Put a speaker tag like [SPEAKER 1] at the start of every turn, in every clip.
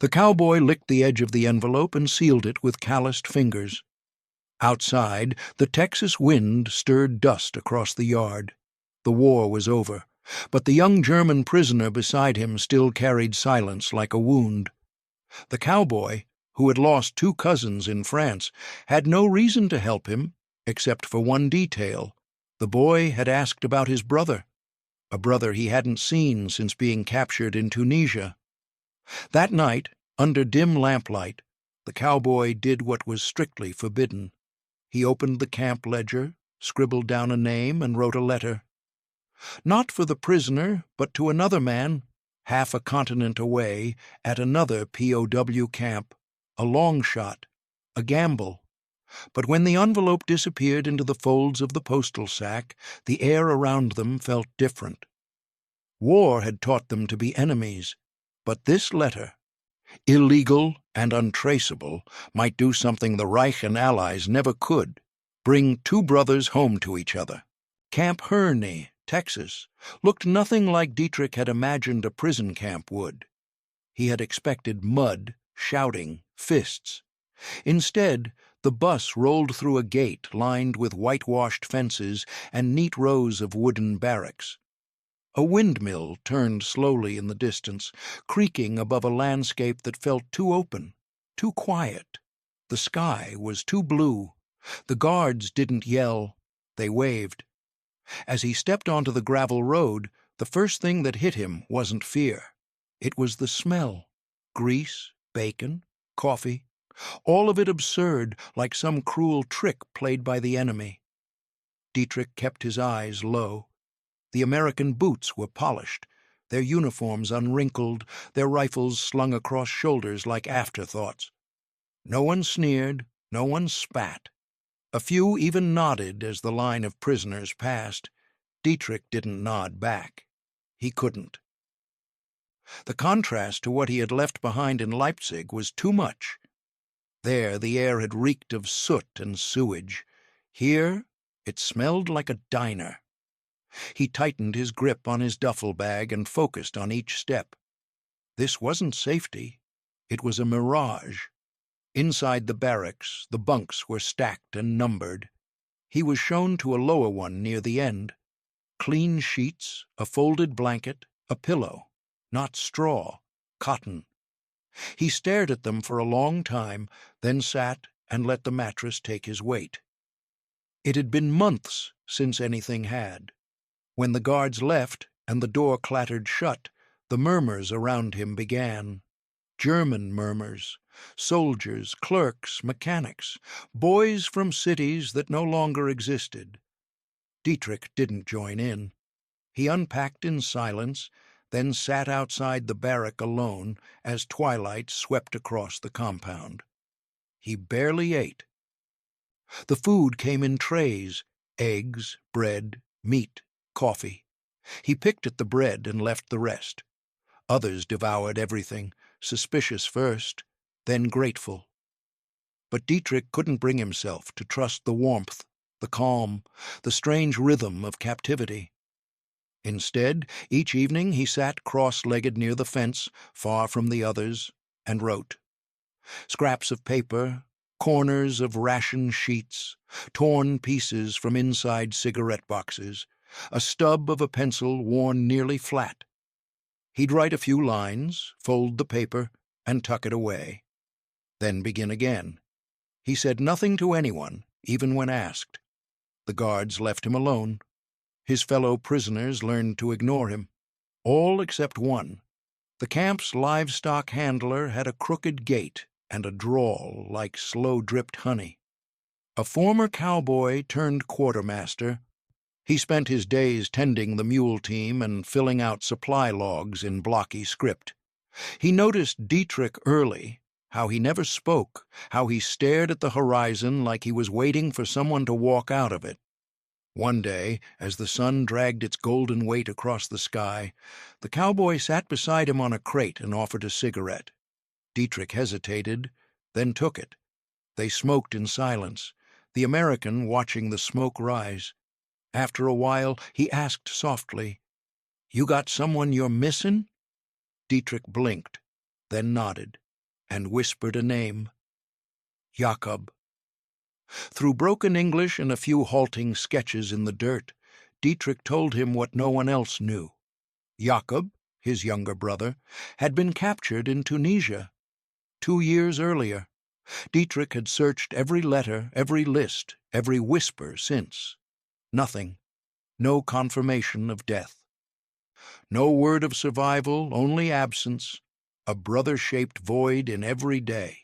[SPEAKER 1] The cowboy licked the edge of the envelope and sealed it with calloused fingers. Outside, the Texas wind stirred dust across the yard. The war was over, but the young German prisoner beside him still carried silence like a wound. The cowboy, who had lost 2 cousins in France, had no reason to help him, except for one detail. The boy had asked about his brother, a brother he hadn't seen since being captured in Tunisia. That night, under dim lamplight, the cowboy did what was strictly forbidden. He opened the camp ledger, scribbled down a name, and wrote a letter. Not for the prisoner, but to another man, half a continent away, at another POW camp, a long shot, a gamble. But when the envelope disappeared into the folds of the postal sack, the air around them felt different. War had taught them to be enemies, but this letter, illegal and untraceable, might do something the Reich and Allies never could: bring 2 brothers home to each other. Camp Herney, Texas, looked nothing like Dietrich had imagined a prison camp would. He had expected mud, shouting, fists. Instead, the bus rolled through a gate lined with whitewashed fences and neat rows of wooden barracks. A windmill turned slowly in the distance, creaking above a landscape that felt too open, too quiet. The sky was too blue. The guards didn't yell, they waved. As he stepped onto the gravel road, the first thing that hit him wasn't fear. It was the smell. Grease, bacon, coffee, all of it absurd, like some cruel trick played by the enemy. Dietrich kept his eyes low. The American boots were polished, their uniforms unwrinkled, their rifles slung across shoulders like afterthoughts. No one sneered, no one spat. A few even nodded as the line of prisoners passed. Dietrich didn't nod back. He couldn't. The contrast to what he had left behind in Leipzig was too much. There the air had reeked of soot and sewage. Here it smelled like a diner. He tightened his grip on his duffel bag and focused on each step. This wasn't safety. It was a mirage. Inside the barracks, the bunks were stacked and numbered. He was shown to a lower one near the end. Clean sheets, a folded blanket, a pillow. Not straw, cotton. He stared at them for a long time, then sat and let the mattress take his weight. It had been months since anything had. When the guards left and the door clattered shut, the murmurs around him began. German murmurs, soldiers, clerks, mechanics, boys from cities that no longer existed. Dietrich didn't join in. He unpacked in silence, then sat outside the barrack alone as twilight swept across the compound. He barely ate. The food came in trays: eggs, bread, meat, coffee. He picked at the bread and left the rest. Others devoured everything, suspicious first, then grateful. But Dietrich couldn't bring himself to trust the warmth, the calm, the strange rhythm of captivity. Instead, each evening he sat cross-legged near the fence, far from the others, and wrote. Scraps of paper, corners of ration sheets, torn pieces from inside cigarette boxes, a stub of a pencil worn nearly flat. He'd write a few lines, fold the paper, and tuck it away. Then begin again. He said nothing to anyone, even when asked. The guards left him alone. His fellow prisoners learned to ignore him. All except one. The camp's livestock handler had a crooked gait and a drawl like slow-dripped honey. A former cowboy turned quartermaster, he spent his days tending the mule team and filling out supply logs in blocky script. He noticed Dietrich early, how he never spoke, how he stared at the horizon like he was waiting for someone to walk out of it. One day, as the sun dragged its golden weight across the sky, the cowboy sat beside him on a crate and offered a cigarette. Dietrich hesitated, then took it. They smoked in silence, the American watching the smoke rise. After a while, he asked softly, "You got someone you're missin'?" Dietrich blinked, then nodded. and whispered a name. Jakob. Through broken English and a few halting sketches in the dirt, Dietrich told him what no one else knew. Jakob, his younger brother, had been captured in Tunisia 2 years earlier. Dietrich had searched every letter, every list, every whisper since. Nothing. No confirmation of death. No word of survival, only absence, a brother-shaped void in every day.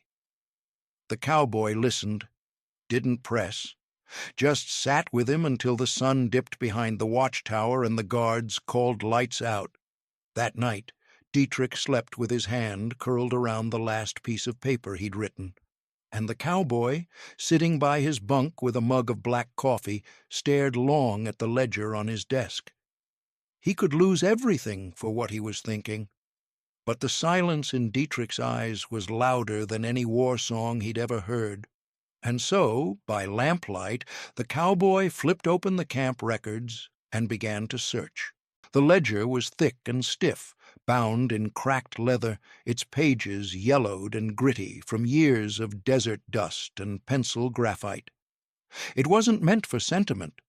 [SPEAKER 1] The cowboy listened, didn't press, just sat with him until the sun dipped behind the watchtower and the guards called lights out. That night, Dietrich slept with his hand curled around the last piece of paper he'd written, and the cowboy, sitting by his bunk with a mug of black coffee, stared long at the ledger on his desk. He could lose everything for what he was thinking, but the silence in Dietrich's eyes was louder than any war song he'd ever heard. And so, by lamplight, the cowboy flipped open the camp records and began to search. The ledger was thick and stiff, bound in cracked leather, its pages yellowed and gritty from years of desert dust and pencil graphite. It wasn't meant for sentiment,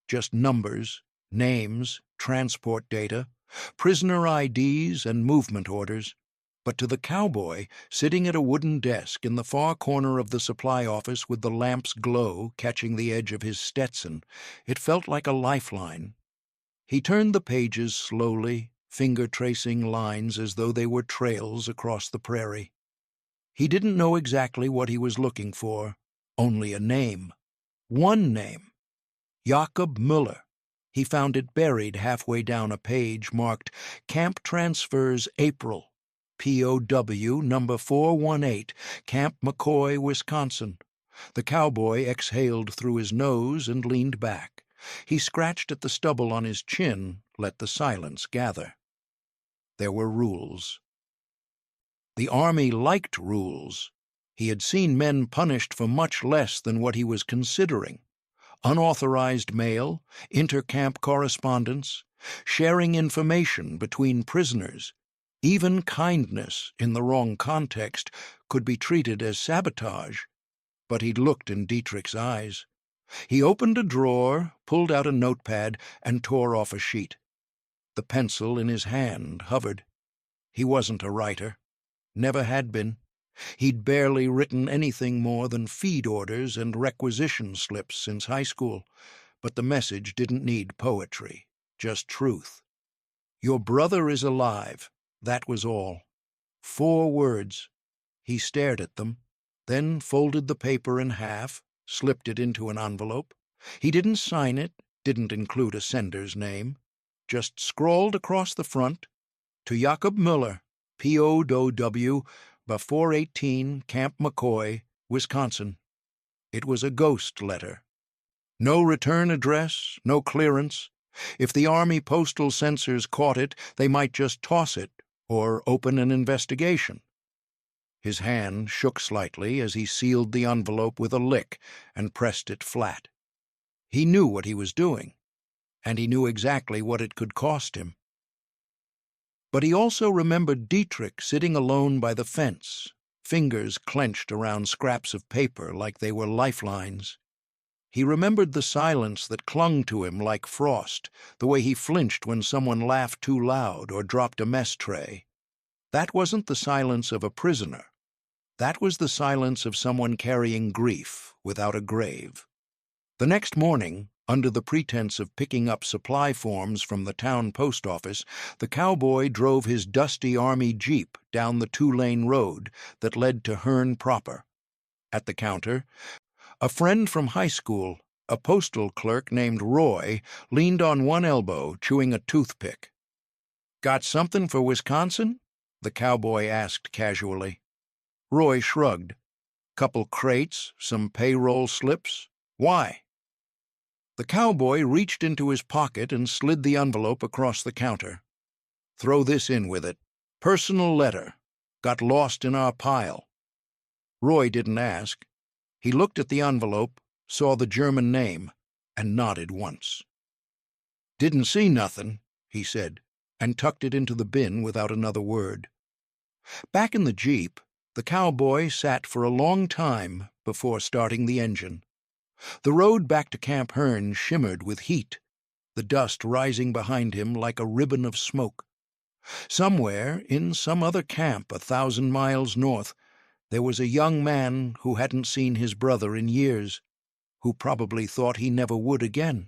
[SPEAKER 1] just numbers, names, transport data, prisoner IDs, and movement orders. But to the cowboy, sitting at a wooden desk in the far corner of the supply office with the lamp's glow catching the edge of his Stetson, it felt like a lifeline. He turned the pages slowly, finger-tracing lines as though they were trails across the prairie. He didn't know exactly what he was looking for, only a name. One name. Jakob Müller. He found it buried halfway down a page marked Camp Transfers April. POW number 418, Camp McCoy, Wisconsin. The cowboy exhaled through his nose and leaned back. He scratched at the stubble on his chin, let the silence gather. There were rules. The Army liked rules. He had seen men punished for much less than what he was considering. Unauthorized mail, inter-camp correspondence, sharing information between prisoners. Even kindness, in the wrong context, could be treated as sabotage. But he'd looked in Dietrich's eyes. He opened a drawer, pulled out a notepad, and tore off a sheet. The pencil in his hand hovered. He wasn't a writer. Never had been. He'd barely written anything more than feed orders and requisition slips since high school. But the message didn't need poetry, just truth. Your brother is alive. That was all. 4 words. He stared at them, then folded the paper in half, slipped it into an envelope. He didn't sign it, didn't include a sender's name, just scrawled across the front, to Jakob Müller, POW, 418, Camp McCoy, Wisconsin. It was a ghost letter. No return address, no clearance. If the Army postal censors caught it, they might just toss it, or open an investigation. His hand shook slightly as he sealed the envelope with a lick and pressed it flat. He knew what he was doing, and he knew exactly what it could cost him. But he also remembered Dietrich sitting alone by the fence, fingers clenched around scraps of paper like they were lifelines. He remembered the silence that clung to him like frost, the way he flinched when someone laughed too loud or dropped a mess tray. That wasn't the silence of a prisoner. That was the silence of someone carrying grief without a grave. The next morning, under the pretense of picking up supply forms from the town post office, the cowboy drove his dusty Army Jeep down the 2-lane road that led to Hearn proper. At the counter, a friend from high school, a postal clerk named Roy, leaned on one elbow, chewing a toothpick. "Got something for Wisconsin?" the cowboy asked casually. Roy shrugged. "Couple crates, some payroll slips. Why?" The cowboy reached into his pocket and slid the envelope across the counter. "Throw this in with it. Personal letter. Got lost in our pile." Roy didn't ask. He looked at the envelope, saw the German name, and nodded once. "Didn't see nothing," he said, and tucked it into the bin without another word. Back in the Jeep, The cowboy sat for a long time before starting the engine. The road back to Camp Hearn shimmered with heat, the dust rising behind him like a ribbon of smoke. Somewhere, in some other camp 1,000 miles north, there was a young man who hadn't seen his brother in years, who probably thought he never would again.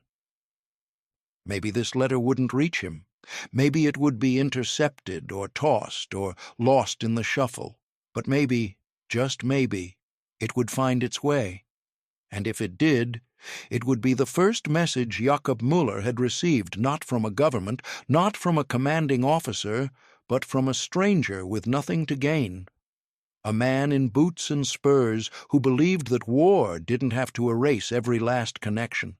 [SPEAKER 1] Maybe this letter wouldn't reach him. Maybe it would be intercepted or tossed or lost in the shuffle. But maybe, just maybe, it would find its way. And if it did, it would be the first message Jakob Müller had received, not from a government, not from a commanding officer, but from a stranger with nothing to gain. A man in boots and spurs who believed that war didn't have to erase every last connection.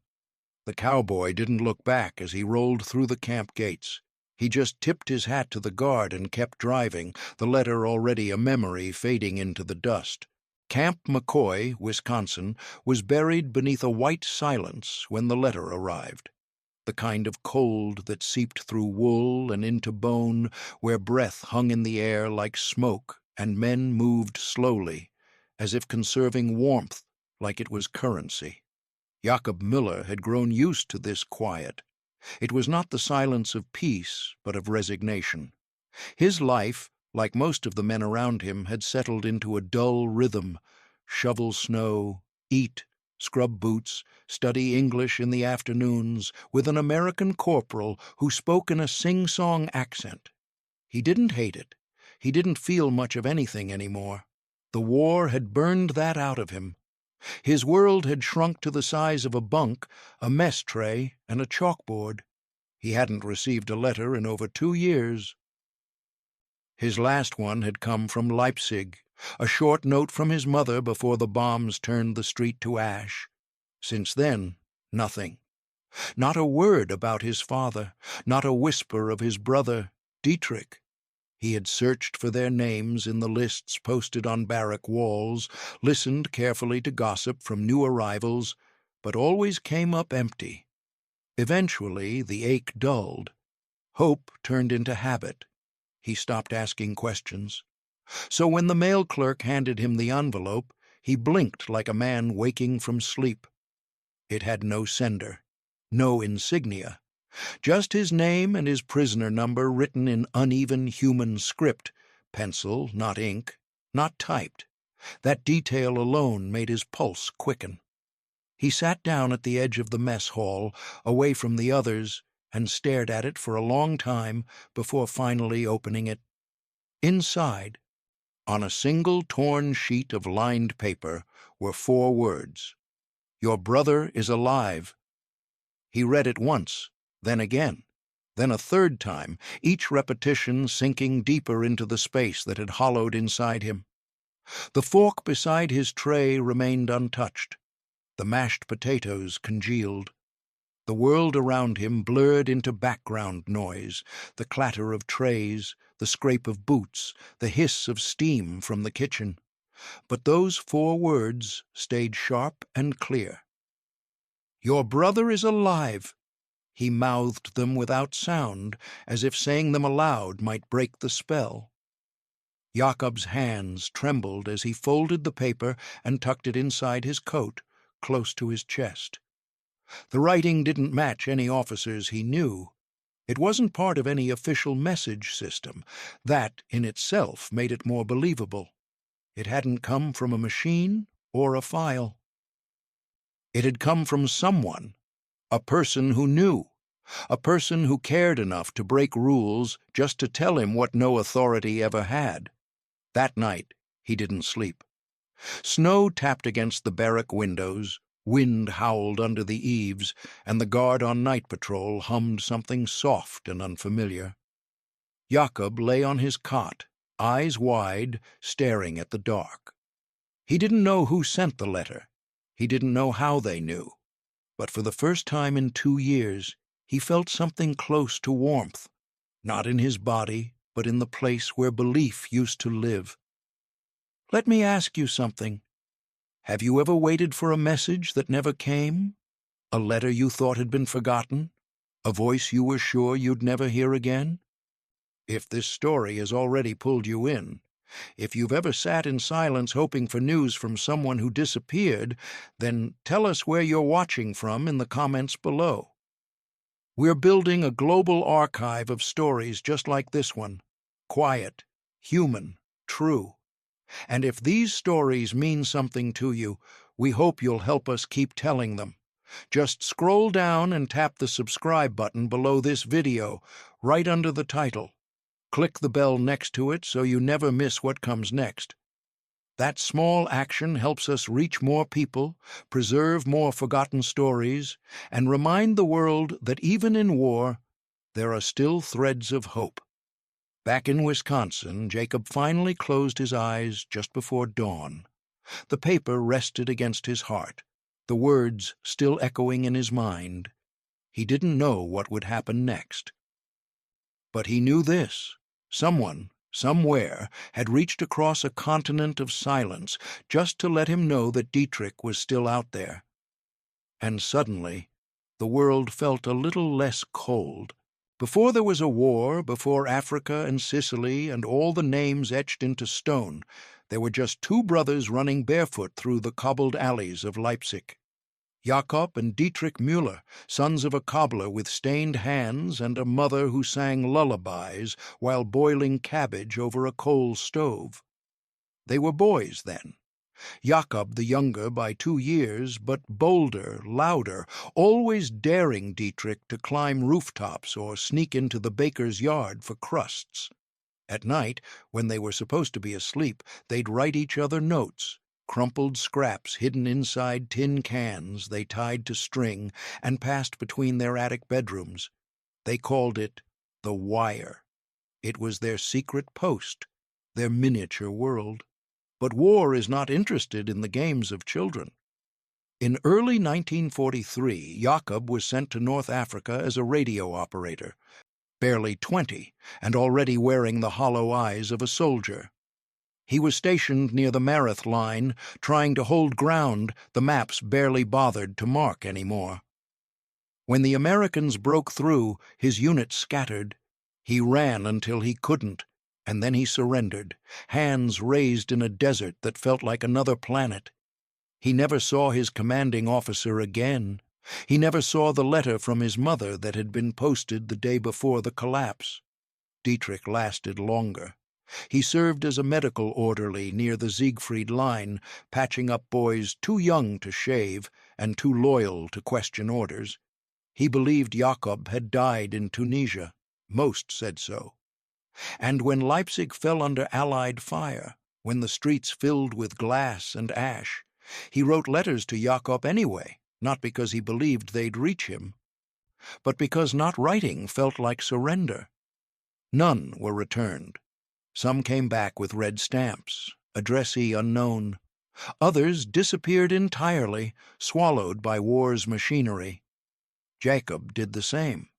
[SPEAKER 1] The cowboy didn't look back as he rolled through the camp gates. He just tipped his hat to the guard and kept driving, the letter already a memory fading into the dust. Camp McCoy, Wisconsin, was buried beneath a white silence when the letter arrived. The kind of cold that seeped through wool and into bone, where breath hung in the air like smoke and men moved slowly, as if conserving warmth like it was currency. Jakob Müller had grown used to this quiet. It was not the silence of peace, but of resignation. His life, like most of the men around him, had settled into a dull rhythm: shovel snow, eat, scrub boots, study English in the afternoons, with an American corporal who spoke in a sing-song accent. He didn't hate it. He didn't feel much of anything anymore. The war had burned that out of him. His world had shrunk to the size of a bunk, a mess tray, and a chalkboard. He hadn't received a letter in over 2 years. His last one had come from Leipzig, a short note from his mother before the bombs turned the street to ash. Since then, nothing. Not a word about his father, not a whisper of his brother, Dietrich. He had searched for their names in the lists posted on barrack walls, listened carefully to gossip from new arrivals, but always came up empty. Eventually, the ache dulled. Hope turned into habit. He stopped asking questions. So when the mail clerk handed him the envelope, he blinked like a man waking from sleep. It had no sender, no insignia. Just his name and his prisoner number written in uneven human script, pencil, not ink, not typed. That detail alone made his pulse quicken. He sat down at the edge of the mess hall, away from the others, and stared at it for a long time before finally opening it. Inside, on a single torn sheet of lined paper, were 4 words: "Your brother is alive." He read it once, then again, then a 3rd time, each repetition sinking deeper into the space that had hollowed inside him. The fork beside his tray remained untouched. The mashed potatoes congealed. The world around him blurred into background noise, the clatter of trays, the scrape of boots, the hiss of steam from the kitchen. But those 4 words stayed sharp and clear. "Your brother is alive." He mouthed them without sound, as if saying them aloud might break the spell. Jakob's hands trembled as he folded the paper and tucked it inside his coat, close to his chest. The writing didn't match any officers he knew. It wasn't part of any official message system. That, in itself, made it more believable. It hadn't come from a machine or a file. It had come from someone, a person who knew, a person who cared enough to break rules just to tell him what no authority ever had. That night, he didn't sleep. Snow tapped against the barrack windows, wind howled under the eaves, and the guard on night patrol hummed something soft and unfamiliar. Jakob lay on his cot, eyes wide, staring at the dark. He didn't know who sent the letter. He didn't know how they knew. But for the first time in 2 years, he felt something close to warmth, not in his body, but in the place where belief used to live. "Let me ask you something. Have you ever waited for a message that never came? A letter you thought had been forgotten? A voice you were sure you'd never hear again? If this story has already pulled you in, If you've ever sat in silence hoping for news from someone who disappeared, then tell us where you're watching from in the comments below. We're building a global archive of stories just like this one. Quiet, human, true. And if these stories mean something to you, we hope you'll help us keep telling them. Just scroll down and tap the subscribe button below this video, right under the title. Click the bell next to it so you never miss what comes next. That small action helps us reach more people, preserve more forgotten stories, and remind the world that even in war, there are still threads of hope. Back in Wisconsin, Jacob finally closed his eyes just before dawn. The paper rested against his heart, the words still echoing in his mind. He didn't know what would happen next. But he knew this: someone, somewhere, had reached across a continent of silence just to let him know that Dietrich was still out there. And suddenly, the world felt a little less cold. Before there was a war, before Africa and Sicily and all the names etched into stone, there were just two brothers running barefoot through the cobbled alleys of Leipzig. Jakob and Dietrich Müller, sons of a cobbler with stained hands and a mother who sang lullabies while boiling cabbage over a coal stove. They were boys then. Jakob the younger by 2 years, but bolder, louder, always daring Dietrich to climb rooftops or sneak into the baker's yard for crusts. At night, when they were supposed to be asleep, they'd write each other notes, crumpled scraps hidden inside tin cans they tied to string and passed between their attic bedrooms. They called it the wire. It was their secret post, their miniature world. But war is not interested in the games of children. In early 1943, Jakob was sent to North Africa as a radio operator, barely 20 and already wearing the hollow eyes of a soldier. He was stationed near the Mareth line, trying to hold ground the maps barely bothered to mark anymore. When the Americans broke through, his unit scattered. He ran until he couldn't, and then he surrendered, hands raised in a desert that felt like another planet. He never saw his commanding officer again. He never saw the letter from his mother that had been posted the day before the collapse. Dietrich lasted longer. He served as a medical orderly near the Siegfried line, patching up boys too young to shave and too loyal to question orders. He believed Jakob had died in Tunisia. Most said so. And when Leipzig fell under Allied fire, when the streets filled with glass and ash, he wrote letters to Jakob anyway, not because he believed they'd reach him, but because not writing felt like surrender. None were returned. Some came back with red stamps, addressee unknown. Others disappeared entirely, swallowed by war's machinery. Jacob did the same.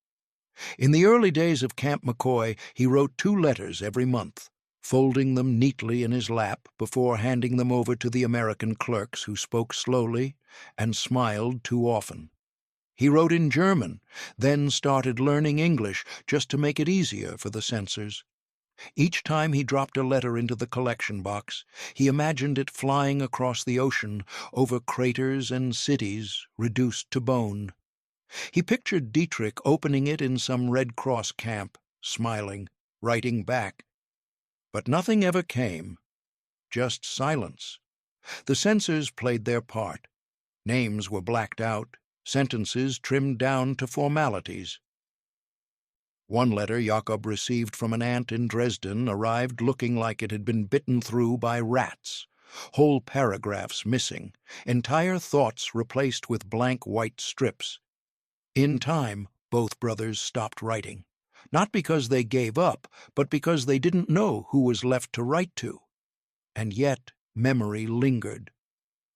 [SPEAKER 1] In the early days of Camp McCoy, he wrote 2 letters every month, folding them neatly in his lap before handing them over to the American clerks who spoke slowly and smiled too often. He wrote in German, then started learning English just to make it easier for the censors. Each time he dropped a letter into the collection box, he imagined it flying across the ocean, over craters and cities reduced to bone. He pictured Dietrich opening it in some Red Cross camp, smiling, writing back. But nothing ever came, just silence. The censors played their part. Names were blacked out, sentences trimmed down to formalities. One letter Jakob received from an aunt in Dresden arrived looking like it had been bitten through by rats. Whole paragraphs missing, entire thoughts replaced with blank white strips. In time, both brothers stopped writing, not because they gave up, but because they didn't know who was left to write to. And yet memory lingered.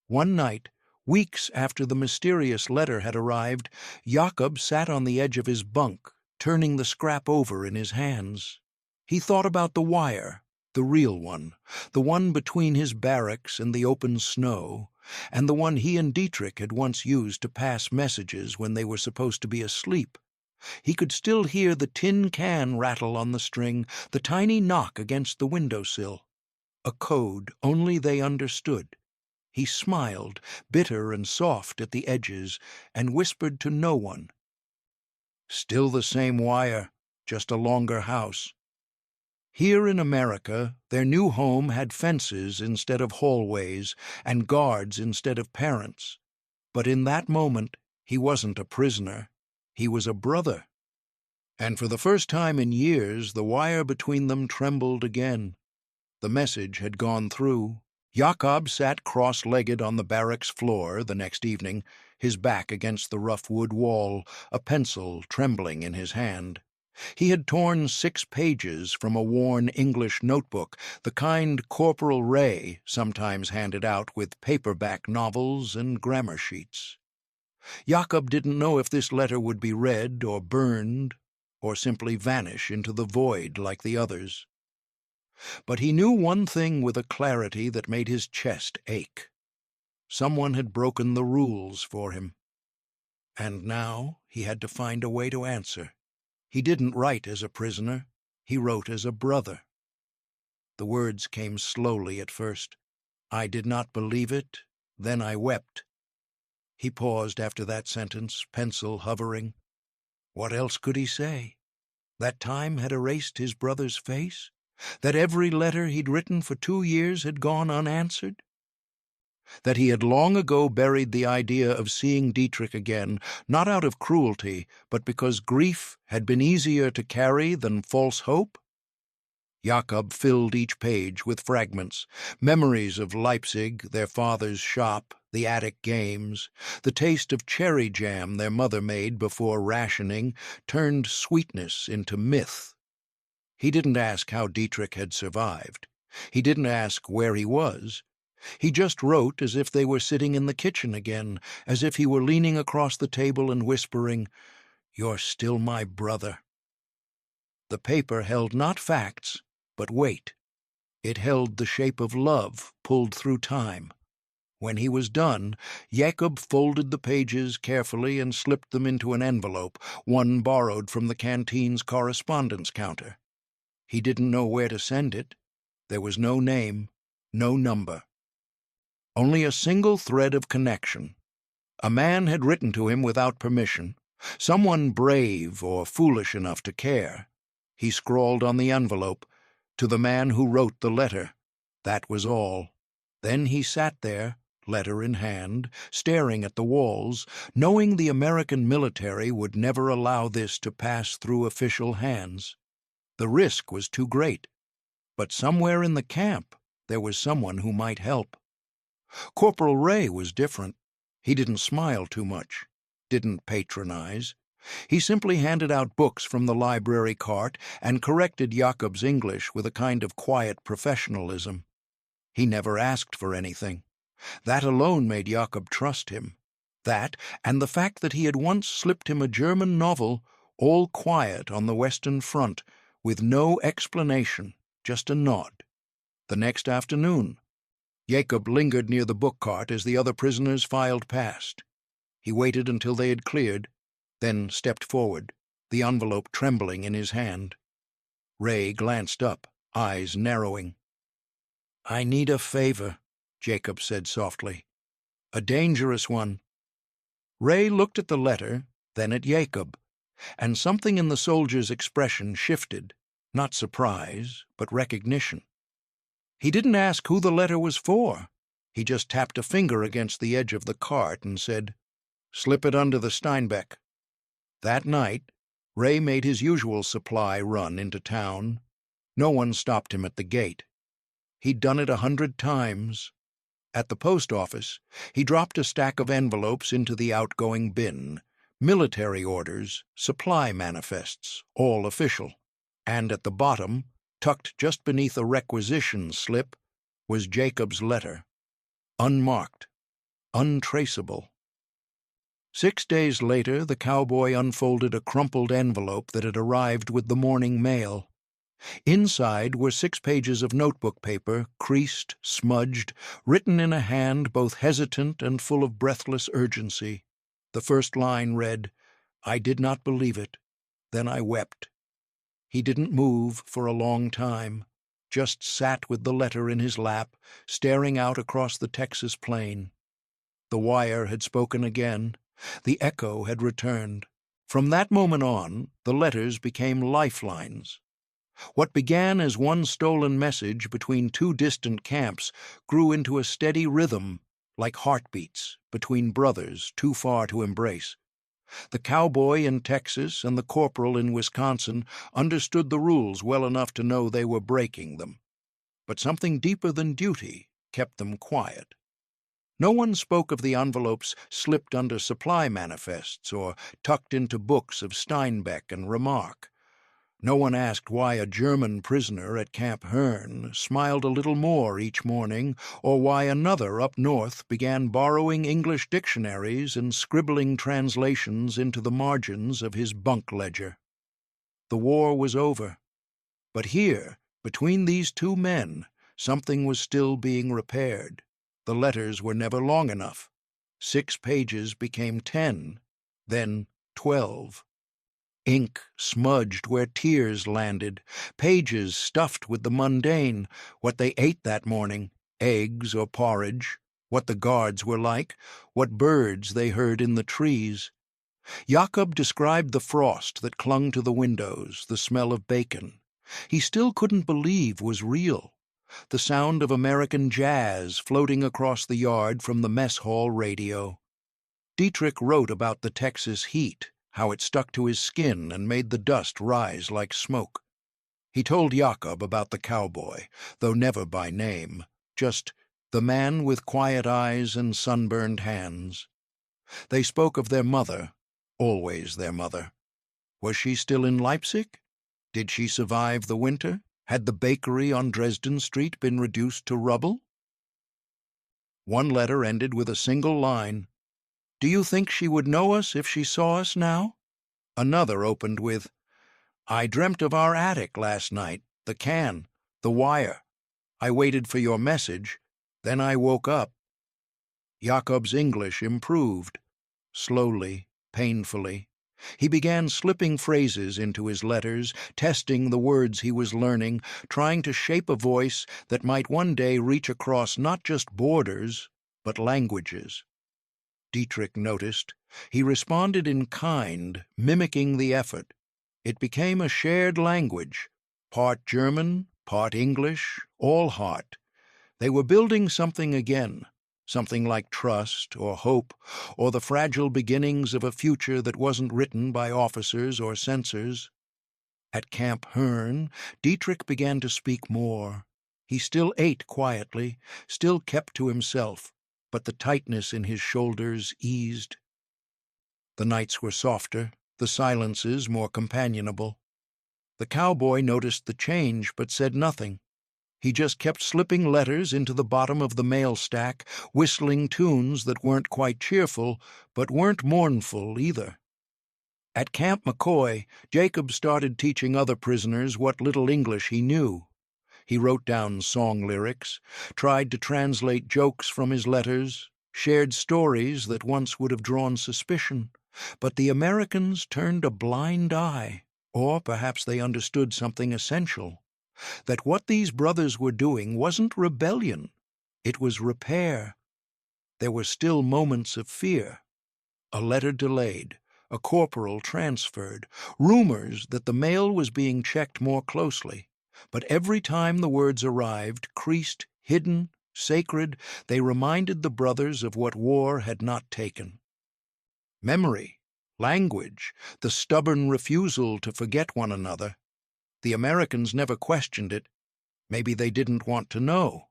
[SPEAKER 1] One night, weeks after the mysterious letter had arrived, Jakob sat on the edge of his bunk, turning the scrap over in his hands. He thought about the wire, the real one, the one between his barracks and the open snow, and the one he and Dietrich had once used to pass messages when they were supposed to be asleep. He could still hear the tin can rattle on the string, the tiny knock against the windowsill. a code only they understood. He smiled, bitter and soft at the edges, and whispered to no one. Still the same wire, just a longer house. Here in America, their new home had fences instead of hallways and guards instead of parents. But in that moment, he wasn't a prisoner. He was a brother. And for the first time in years, the wire between them trembled again. The message had gone through. Jakob sat cross-legged on the barracks floor the next evening, his back against the rough wood wall, a pencil trembling in his hand. He had torn 6 pages from a worn English notebook, the kind Corporal Ray sometimes handed out with paperback novels and grammar sheets. Jakob didn't know if this letter would be read or burned, or simply vanish into the void like the others. But he knew one thing with a clarity that made his chest ache. Someone had broken the rules for him. And now he had to find a way to answer. He didn't write as a prisoner. He wrote as a brother. The words came slowly at first. I did not believe it, then I wept. He paused after that sentence, pencil hovering. What else could he say? That time had erased his brother's face? That every letter he'd written for 2 years had gone unanswered? That he had long ago buried the idea of seeing Dietrich again, not out of cruelty, but because grief had been easier to carry than false hope? Jakob filled each page with fragments, memories of Leipzig, their father's shop, the attic games, the taste of cherry jam their mother made before rationing turned sweetness into myth. He didn't ask how Dietrich had survived. He didn't ask where he was. He just wrote as if they were sitting in the kitchen again, as if he were leaning across the table and whispering, "You're still my brother." The paper held not facts, but weight. It held the shape of love pulled through time. When he was done, Jakob folded the pages carefully and slipped them into an envelope, one borrowed from the canteen's correspondence counter. He didn't know where to send it. There was no name, no number. Only a single thread of connection. A man had written to him without permission, someone brave or foolish enough to care. He scrawled on the envelope, "To the man who wrote the letter." That was all. Then he sat there, letter in hand, staring at the walls, knowing the American military would never allow this to pass through official hands. The risk was too great. But somewhere in the camp there was someone who might help. Corporal Ray was different. He didn't smile too much, didn't patronize. He simply handed out books from the library cart and corrected Jakob's English with a kind of quiet professionalism. He never asked for anything. That alone made Jakob trust him. That, and the fact that he had once slipped him a German novel, all quiet on the Western Front, with no explanation, just a nod. The next afternoon, Jakob lingered near the book cart as the other prisoners filed past. He waited until they had cleared, then stepped forward, the envelope trembling in his hand. Ray glanced up, eyes narrowing. "I need a favor," Jakob said softly. "A dangerous one." Ray looked at the letter, then at Jakob, and something in the soldier's expression shifted, not surprise, but recognition. He didn't ask who the letter was for. He just tapped a finger against the edge of the cart and said, "Slip it under the Steinbeck." That night, Ray made his usual supply run into town. No one stopped him at the gate. He'd done it 100 times. At the post office, he dropped a stack of envelopes into the outgoing bin. Military orders, supply manifests, all official. And at the bottom, tucked just beneath a requisition slip, was Jakob's letter. Unmarked, untraceable. 6 days later, the cowboy unfolded a crumpled envelope that had arrived with the morning mail. Inside were 6 pages of notebook paper, creased, smudged, written in a hand both hesitant and full of breathless urgency. The first line read, "I did not believe it. Then I wept." He didn't move for a long time, just sat with the letter in his lap, staring out across the Texas plain. The wire had spoken again. The echo had returned. From that moment on, the letters became lifelines. What began as one stolen message between two distant camps grew into a steady rhythm, like heartbeats between brothers too far to embrace. The cowboy in Texas and the corporal in Wisconsin understood the rules well enough to know they were breaking them. But something deeper than duty kept them quiet. No one spoke of the envelopes slipped under supply manifests or tucked into books of Steinbeck and Remarque. No one asked why a German prisoner at Camp Hearn smiled a little more each morning, or why another up north began borrowing English dictionaries and scribbling translations into the margins of his bunk ledger. The war was over. But here, between these two men, something was still being repaired. The letters were never long enough. 6 pages became 10, then 12. Ink smudged where tears landed, pages stuffed with the mundane, what they ate that morning, eggs or porridge, what the guards were like, what birds they heard in the trees. Jacob described the frost that clung to the windows, the smell of bacon. He still couldn't believe was real. The sound of American jazz floating across the yard from the mess hall radio. Dietrich wrote about the Texas heat, how it stuck to his skin and made the dust rise like smoke. He told Jacob about the cowboy, though never by name, just the man with quiet eyes and sunburned hands. They spoke of their mother, always their mother. Was she still in Leipzig? Did she survive the winter? Had the bakery on Dresden Street been reduced to rubble? One letter ended with a single line. "Do you think she would know us if she saw us now?" Another opened with, "I dreamt of our attic last night, the can, the wire. I waited for your message. Then I woke up." Jacob's English improved. Slowly, painfully. He began slipping phrases into his letters, testing the words he was learning, trying to shape a voice that might one day reach across not just borders, but languages. Dietrich noticed. He responded in kind, mimicking the effort. It became a shared language, part German, part English, all heart. They were building something again, something like trust or hope, or the fragile beginnings of a future that wasn't written by officers or censors. At Camp Hearn, Dietrich began to speak more. He still ate quietly, still kept to himself, but the tightness in his shoulders eased. The nights were softer, the silences more companionable. The cowboy noticed the change but said nothing. He just kept slipping letters into the bottom of the mail stack, whistling tunes that weren't quite cheerful, but weren't mournful either. At Camp McCoy, Jacob started teaching other prisoners what little English he knew. He wrote down song lyrics, tried to translate jokes from his letters, shared stories that once would have drawn suspicion. But the Americans turned a blind eye, or perhaps they understood something essential. That what these brothers were doing wasn't rebellion, it was repair. There were still moments of fear. A letter delayed, a corporal transferred, rumors that the mail was being checked more closely. But every time the words arrived, creased, hidden, sacred, they reminded the brothers of what war had not taken. Memory, language, the stubborn refusal to forget one another. The Americans never questioned it. Maybe they didn't want to know.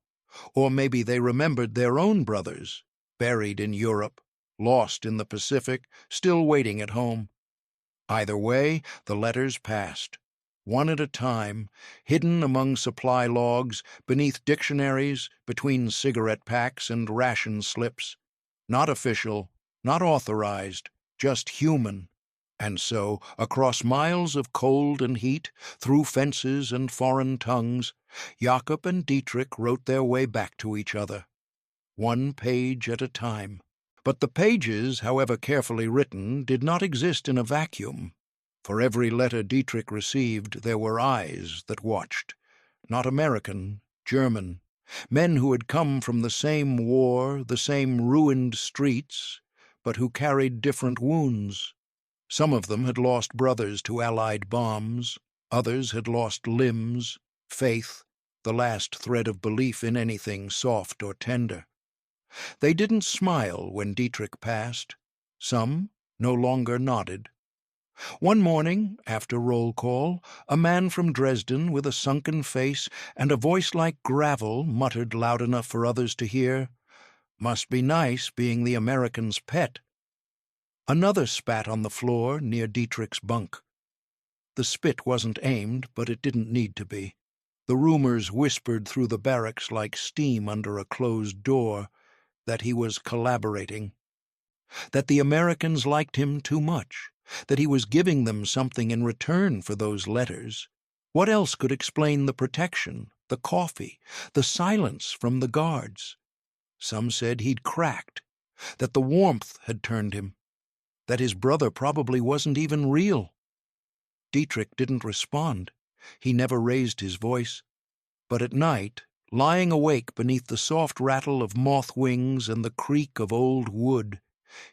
[SPEAKER 1] Or maybe they remembered their own brothers, buried in Europe, lost in the Pacific, still waiting at home. Either way, the letters passed, one at a time, hidden among supply logs, beneath dictionaries, between cigarette packs and ration slips. Not official, not authorized, just human. And so, across miles of cold and heat, through fences and foreign tongues, Jacob and Dietrich wrote their way back to each other, 1 page at a time. But the pages, however carefully written, did not exist in a vacuum. For every letter Dietrich received, there were eyes that watched. not American, German. Men who had come from the same war, the same ruined streets, but who carried different wounds. Some of them had lost brothers to Allied bombs. Others had lost limbs, faith, the last thread of belief in anything soft or tender. They didn't smile when Dietrich passed. Some no longer nodded. One morning, after roll call, a man from Dresden with a sunken face and a voice like gravel muttered loud enough for others to hear, "Must be nice being the American's pet." Another spat on the floor near Dietrich's bunk. The spit wasn't aimed, but it didn't need to be. The rumors whispered through the barracks like steam under a closed door that he was collaborating, that the Americans liked him too much, that he was giving them something in return for those letters. What else could explain the protection, the coffee, the silence from the guards? Some said he'd cracked, that the warmth had turned him, that his brother probably wasn't even real. Dietrich didn't respond. He never raised his voice. But at night, lying awake beneath the soft rattle of moth wings and the creak of old wood,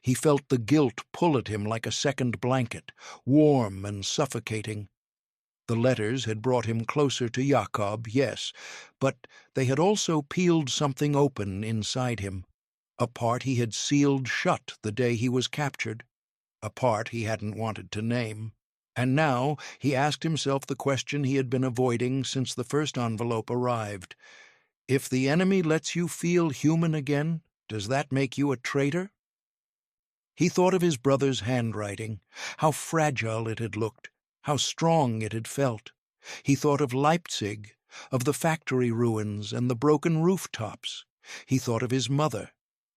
[SPEAKER 1] he felt the guilt pull at him like a second blanket, warm and suffocating. The letters had brought him closer to Jakob, yes, but they had also peeled something open inside him, a part he had sealed shut the day he was captured, a part he hadn't wanted to name. And now he asked himself the question he had been avoiding since the first envelope arrived. If the enemy lets you feel human again, does that make you a traitor? He thought of his brother's handwriting, how fragile it had looked, how strong it had felt. He thought of Leipzig, of the factory ruins and the broken rooftops. He thought of his mother,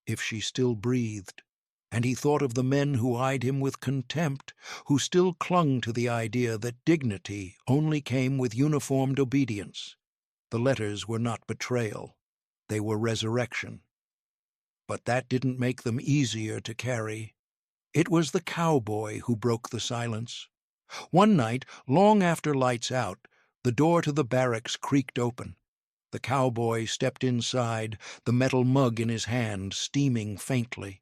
[SPEAKER 1] if she still breathed. And he thought of the men who eyed him with contempt, who still clung to the idea that dignity only came with uniformed obedience. The letters were not betrayal. They were resurrection. But that didn't make them easier to carry. It was the cowboy who broke the silence. One night, long after lights out, the door to the barracks creaked open. The cowboy stepped inside, the metal mug in his hand, steaming faintly.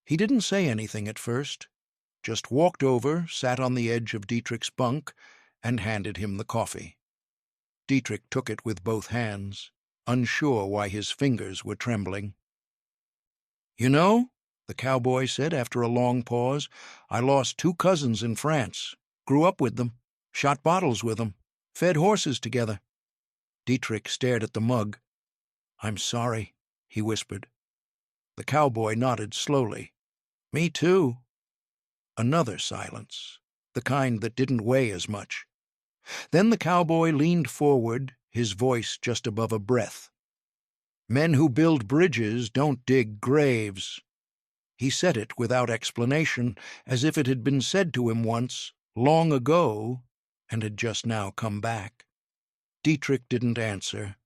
[SPEAKER 1] He didn't say anything at first, just walked over, sat on the edge of Dietrich's bunk, and handed him the coffee. Dietrich took it with both hands, unsure why his fingers were trembling. "You know," the cowboy said after a long pause, "I lost 2 cousins in France, grew up with them, shot bottles with them, fed horses together." Dietrich stared at the mug. "I'm sorry," he whispered. The cowboy nodded slowly. "Me too." Another silence, the kind that didn't weigh as much. Then the cowboy leaned forward, his voice just above a breath. "Men who build bridges don't dig graves." He said it without explanation, as if it had been said to him once, long ago, and had just now come back. Dietrich didn't answer,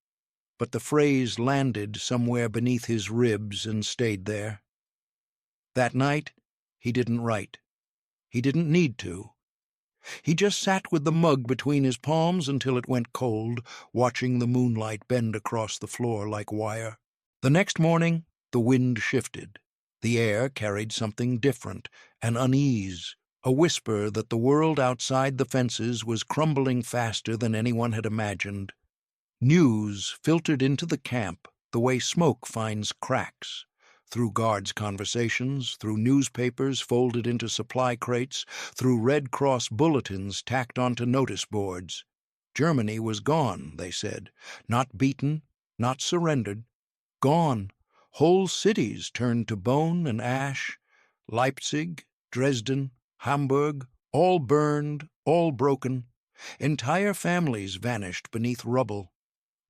[SPEAKER 1] but the phrase landed somewhere beneath his ribs and stayed there. That night, he didn't write. He didn't need to. He just sat with the mug between his palms until it went cold, watching the moonlight bend across the floor like wire. The next morning, the wind shifted. The air carried something different, an unease, a whisper that the world outside the fences was crumbling faster than anyone had imagined. News filtered into the camp the way smoke finds cracks, through guards' conversations, through newspapers folded into supply crates, through Red Cross bulletins tacked onto notice boards. Germany was gone, they said, not beaten, not surrendered. Gone. Whole cities turned to bone and ash. Leipzig, Dresden, Hamburg, all burned, all broken. Entire families vanished beneath rubble.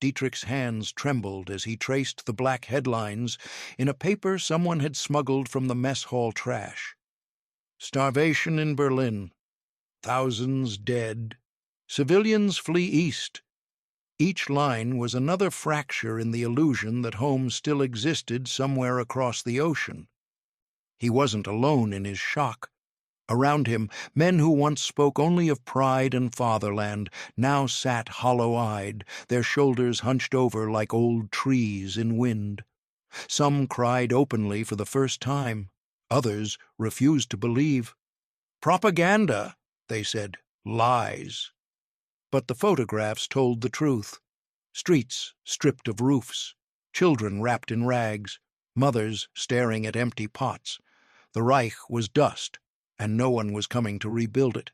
[SPEAKER 1] Dietrich's hands trembled as he traced the black headlines in a paper someone had smuggled from the mess hall trash. Starvation in Berlin. Thousands dead. Civilians flee east. Each line was another fracture in the illusion that home still existed somewhere across the ocean. He wasn't alone in his shock. Around him, men who once spoke only of pride and fatherland now sat hollow-eyed, their shoulders hunched over like old trees in wind. Some cried openly for the first time. Others refused to believe. "Propaganda," they said. "Lies." But the photographs told the truth. Streets stripped of roofs, children wrapped in rags, mothers staring at empty pots. The Reich was dust, and no one was coming to rebuild it.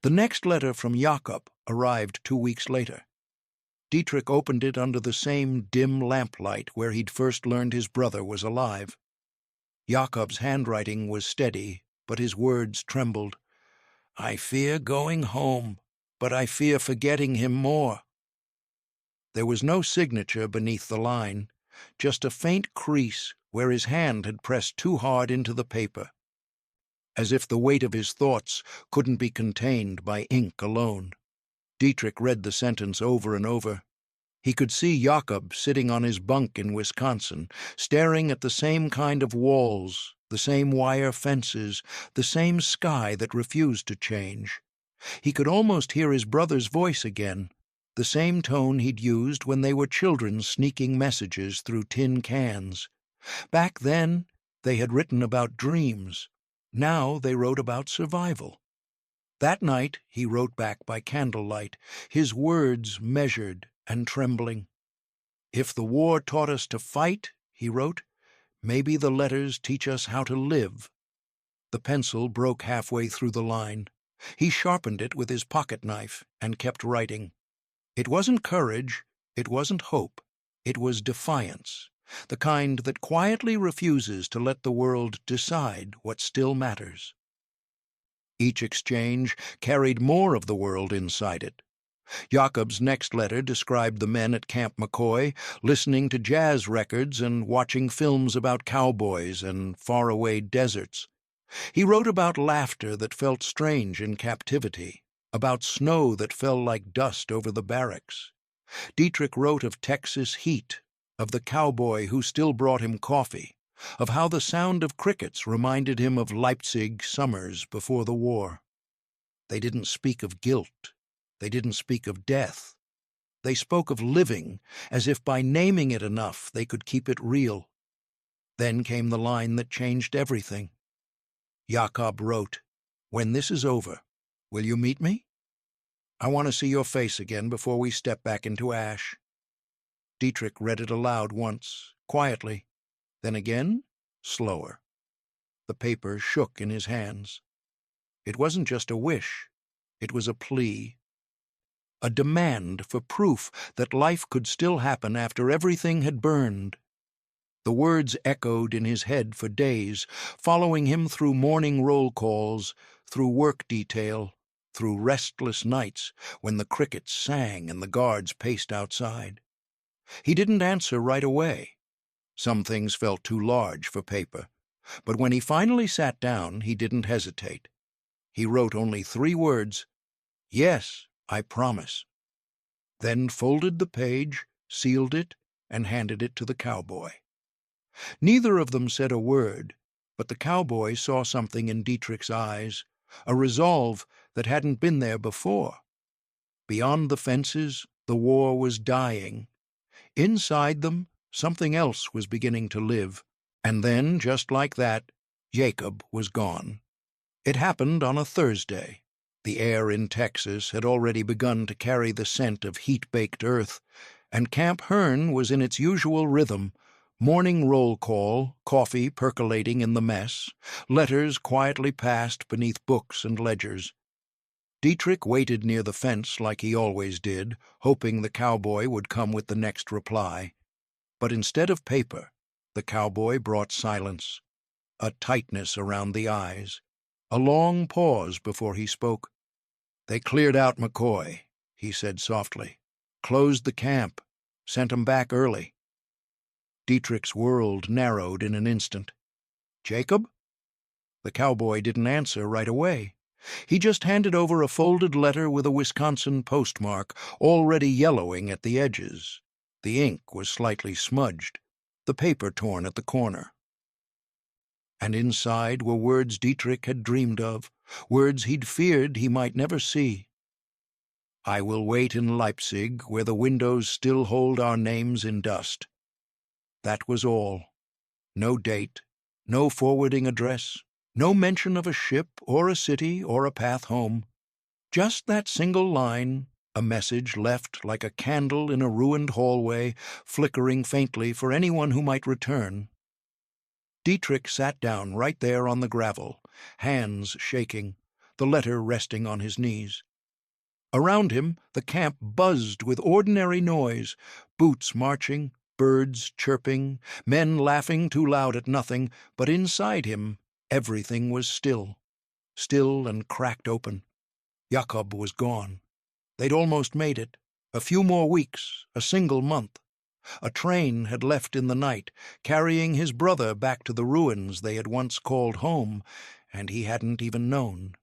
[SPEAKER 1] The next letter from Jakob arrived 2 weeks later. Dietrich opened it under the same dim lamplight where he'd first learned his brother was alive. Jakob's handwriting was steady, but his words trembled. "I fear going home, but I fear forgetting him more." There was no signature beneath the line, just a faint crease where his hand had pressed too hard into the paper, as if the weight of his thoughts couldn't be contained by ink alone. Dietrich read the sentence over and over. He could see Jakob sitting on his bunk in Wisconsin, staring at the same kind of walls, the same wire fences, the same sky that refused to change. He could almost hear his brother's voice again, the same tone he'd used when they were children sneaking messages through tin cans. Back then, they had written about dreams. Now they wrote about survival. That night he wrote back by candlelight, his words measured and trembling. "If the war taught us to fight," he wrote, "maybe the letters teach us how to live." The pencil broke halfway through the line. He sharpened it with his pocket knife and kept writing. It wasn't courage, it wasn't hope, it was defiance, the kind that quietly refuses to let the world decide what still matters. Each exchange carried more of the world inside it. Jakob's next letter described the men at Camp McCoy, listening to jazz records and watching films about cowboys and faraway deserts. He wrote about laughter that felt strange in captivity, about snow that fell like dust over the barracks. Dietrich wrote of Texas heat, of the cowboy who still brought him coffee, of how the sound of crickets reminded him of Leipzig summers before the war. They didn't speak of guilt. They didn't speak of death. They spoke of living, as if by naming it enough they could keep it real. Then came the line that changed everything. Jakob wrote, "When this is over, will you meet me? I want to see your face again before we step back into ash." Dietrich read it aloud once, quietly, then again, slower. The paper shook in his hands. It wasn't just a wish, it was a plea. A demand for proof that life could still happen after everything had burned. The words echoed in his head for days, following him through morning roll calls, through work detail, through restless nights when the crickets sang and the guards paced outside. He didn't answer right away. Some things felt too large for paper, but when he finally sat down, he didn't hesitate. He wrote only 3 words, "Yes, I promise," then folded the page, sealed it, and handed it to the cowboy. Neither of them said a word, but the cowboy saw something in Dietrich's eyes, a resolve that hadn't been there before. Beyond the fences, the war was dying. Inside them, something else was beginning to live. And then, just like that, Jacob was gone. It happened on a Thursday. The air in Texas had already begun to carry the scent of heat-baked earth, and Camp Hearn was in its usual rhythm, morning roll call, coffee percolating in the mess, letters quietly passed beneath books and ledgers. Dietrich waited near the fence like he always did, hoping the cowboy would come with the next reply. But instead of paper, the cowboy brought silence, a tightness around the eyes, a long pause before he spoke. "They cleared out McCoy," he said softly. "Closed the camp, sent 'em back early." Dietrich's world narrowed in an instant. "Jacob?" The cowboy didn't answer right away. He just handed over a folded letter with a Wisconsin postmark, already yellowing at the edges. The ink was slightly smudged, the paper torn at the corner. And inside were words Dietrich had dreamed of, words he'd feared he might never see. I will wait in Leipzig, where the windows still hold our names in dust. That was all. No date, no forwarding address, no mention of a ship or a city or a path home. Just that single line, a message left like a candle in a ruined hallway, flickering faintly for anyone who might return. Dietrich sat down right there on the gravel, hands shaking, the letter resting on his knees. Around him, the camp buzzed with ordinary noise, boots marching, birds chirping, men laughing too loud at nothing, but inside him, everything was still, still and cracked open. Jakob was gone. They'd almost made it. A few more weeks, a single month. A train had left in the night, carrying his brother back to the ruins they had once called home, and he hadn't even known.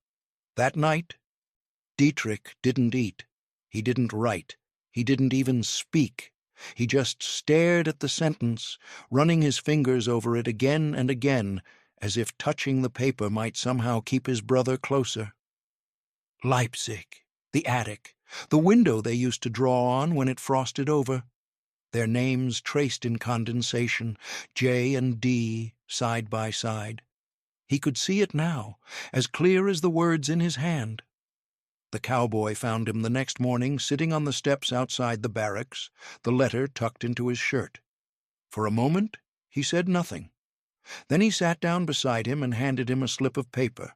[SPEAKER 1] That night, Dietrich didn't eat. He didn't write. He didn't even speak. He just stared at the sentence, running his fingers over it again and again, as if touching the paper might somehow keep his brother closer. Leipzig, the attic, the window they used to draw on when it frosted over. Their names traced in condensation, J and D, side by side. He could see it now, as clear as the words in his hand. The cowboy found him the next morning sitting on the steps outside the barracks, the letter tucked into his shirt. For a moment, he said nothing. Then he sat down beside him and handed him a slip of paper.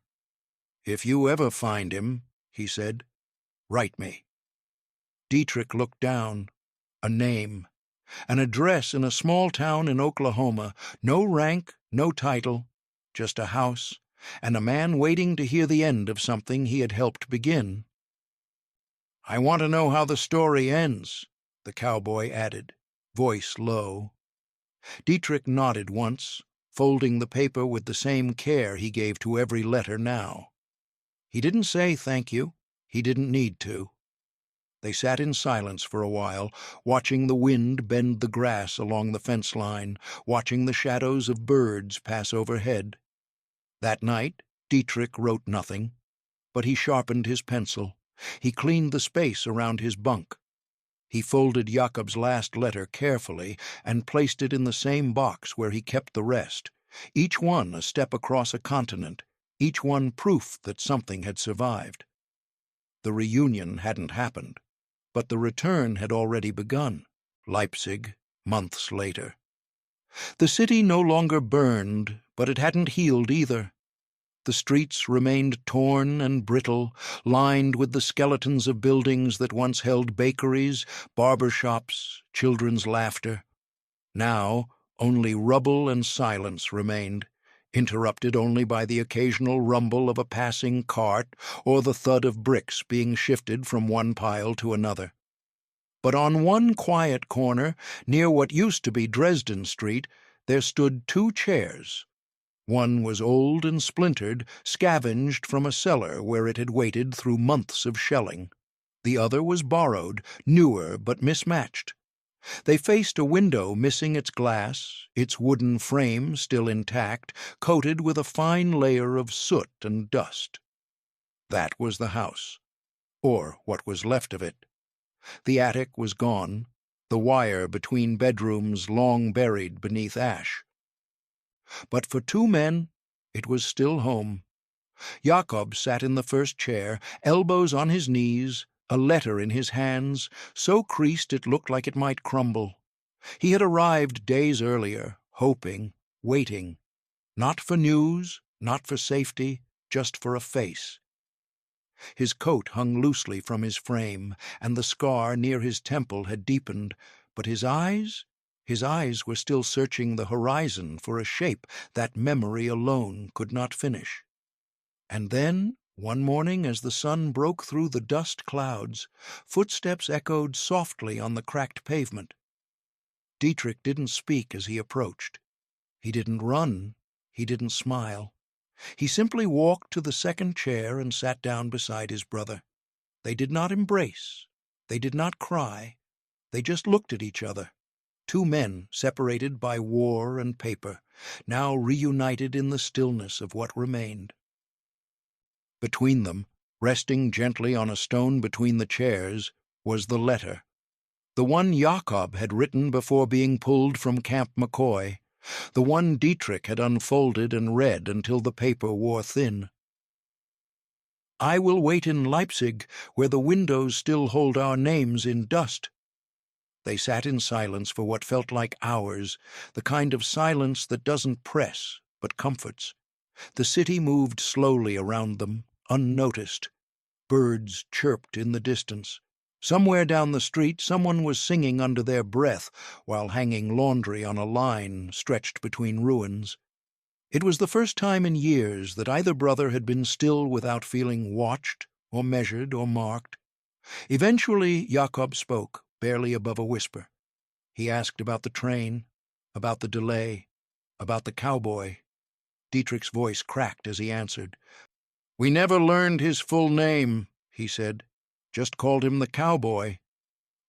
[SPEAKER 1] "If you ever find him," he said, "write me." Dietrich looked down. A name. An address in a small town in Oklahoma. No rank, no title, just a house, and a man waiting to hear the end of something he had helped begin. "I want to know how the story ends," the cowboy added, voice low. Dietrich nodded once, folding the paper with the same care he gave to every letter now. He didn't say thank you. He didn't need to. They sat in silence for a while, watching the wind bend the grass along the fence line, watching the shadows of birds pass overhead. That night, Dietrich wrote nothing, but he sharpened his pencil. He cleaned the space around his bunk. He folded Jakob's last letter carefully and placed it in the same box where he kept the rest, each one a step across a continent, each one proof that something had survived. The reunion hadn't happened, but the return had already begun, Leipzig, months later. The city no longer burned, but it hadn't healed either. The streets remained torn and brittle, lined with the skeletons of buildings that once held bakeries, barber shops, children's laughter. Now only rubble and silence remained, interrupted only by the occasional rumble of a passing cart or the thud of bricks being shifted from one pile to another. But on one quiet corner, near what used to be Dresden Street, there stood 2 chairs. One was old and splintered, scavenged from a cellar where it had waited through months of shelling. The other was borrowed, newer but mismatched. They faced a window missing its glass, its wooden frame still intact, coated with a fine layer of soot and dust. That was the house, or what was left of it. The attic was gone, the wire between bedrooms long buried beneath ash. But for 2 men, it was still home. Jakob sat in the first chair, elbows on his knees, a letter in his hands, so creased it looked like it might crumble. He had arrived days earlier, hoping, waiting, not for news, not for safety, just for a face. His coat hung loosely from his frame, and the scar near his temple had deepened, but his eyes were still searching the horizon for a shape that memory alone could not finish. And then, one morning as the sun broke through the dust clouds, footsteps echoed softly on the cracked pavement. Dietrich didn't speak as he approached. He didn't run. He didn't smile. He simply walked to the second chair and sat down beside his brother. They did not embrace. They did not cry. They just looked at each other. 2 men separated by war and paper, now reunited in the stillness of what remained. Between them, resting gently on a stone between the chairs, was the letter, the one Jakob had written before being pulled from Camp McCoy, the one Dietrich had unfolded and read until the paper wore thin. "I will wait in Leipzig, where the windows still hold our names in dust." They sat in silence for what felt like hours, the kind of silence that doesn't press, but comforts. The city moved slowly around them, unnoticed. Birds chirped in the distance. Somewhere down the street, someone was singing under their breath while hanging laundry on a line stretched between ruins. It was the first time in years that either brother had been still without feeling watched or measured or marked. Eventually, Jakob spoke, barely above a whisper. He asked about the train, about the delay, about the cowboy. Dietrich's voice cracked as he answered. "We never learned his full name," he said. "Just called him the cowboy.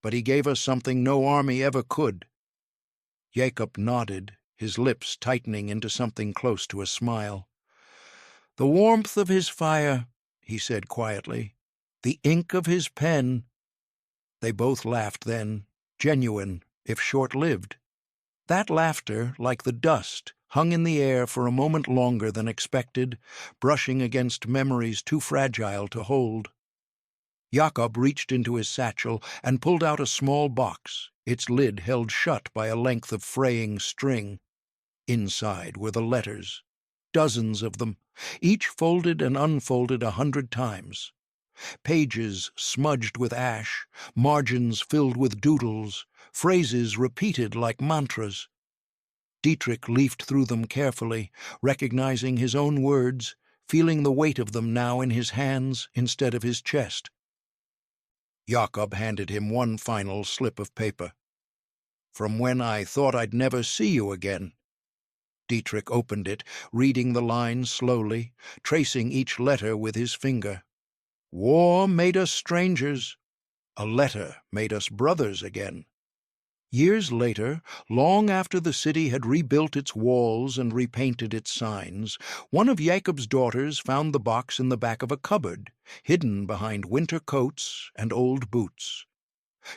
[SPEAKER 1] But he gave us something no army ever could." Jacob nodded, his lips tightening into something close to a smile. "The warmth of his fire," he said quietly. "The ink of his pen." They both laughed then, genuine, if short-lived. That laughter, like the dust, hung in the air for a moment longer than expected, brushing against memories too fragile to hold. Jakob reached into his satchel and pulled out a small box, its lid held shut by a length of fraying string. Inside were the letters, dozens of them, each folded and unfolded 100 times. Pages smudged with ash, margins filled with doodles, phrases repeated like mantras. Dietrich leafed through them carefully, recognizing his own words, feeling the weight of them now in his hands instead of his chest. Jakob handed him one final slip of paper. "From when I thought I'd never see you again." Dietrich opened it, reading the lines slowly, tracing each letter with his finger. "War made us strangers. A letter made us brothers again." Years later, long after the city had rebuilt its walls and repainted its signs, one of Jacob's daughters found the box in the back of a cupboard, hidden behind winter coats and old boots.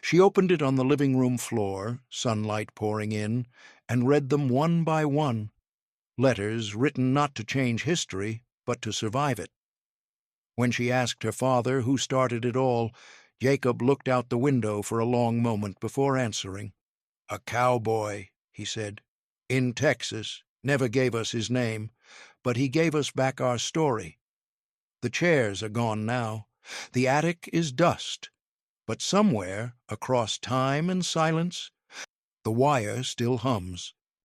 [SPEAKER 1] She opened it on the living room floor, sunlight pouring in, and read them one by one, letters written not to change history, but to survive it. When she asked her father who started it all, Jacob looked out the window for a long moment before answering. "A cowboy," he said, "in Texas, never gave us his name, but he gave us back our story. The chairs are gone now. The attic is dust. But somewhere, across time and silence, the wire still hums."